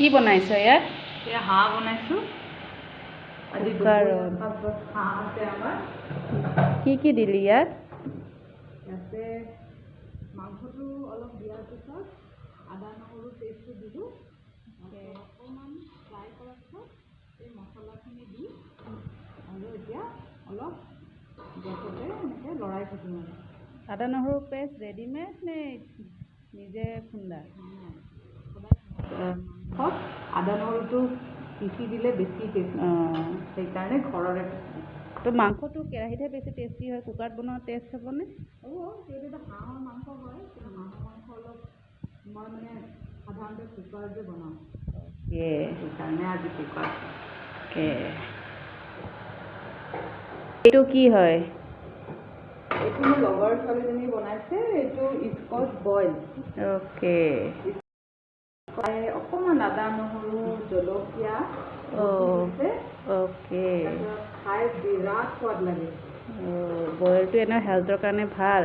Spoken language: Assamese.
কি বনাইছ ইয়াত? এয়া হাঁহ বনাইছোঁ। আজি কুকাৰত হাঁহ আছে আমাৰ। কি দিলি ইয়াত? ইয়াতে মাংসটো অলপ দিয়াৰ পিছত আদা নহৰু পেষ্টটো দিলোঁ। অকণমান ফ্ৰাই কৰাৰ পিছত এই মছলাখিনি দি আৰু এতিয়া অলপ গেছতে এনেকৈ লৰাই থাকিম আৰু। আদা নহৰু পেষ্ট ৰেডিমেড নে নিজে খুন্দা? মাংসত আদা নহৰুটো পিচি দিলে বেছি টেষ্টি, সেইকাৰণে ঘৰৰে তো মাংসটো কেৰাহীতহে বেছি টেষ্টি হয়, কুকাৰত বনোৱা টেষ্ট হ'বনে? হ'ব, সেইটো হাঁহৰ মাংস হয়। কিন্তু হাঁহৰ মাংস অলপ মই মানে সাধাৰণতে কুকাৰতে বনাওঁ। সেইকাৰণে আজি কুকাৰ। এইটো কি হয়? এইটো মোৰ লগৰ ছোৱালীজনী বনাইছে। এইটো স্কচ বইল। অকণমান আদা নহৰু জলকীয়া খাই বিৰাট সোৱাদ লাগে। বইলটো এনেও হেল্থৰ কাৰণে ভাল।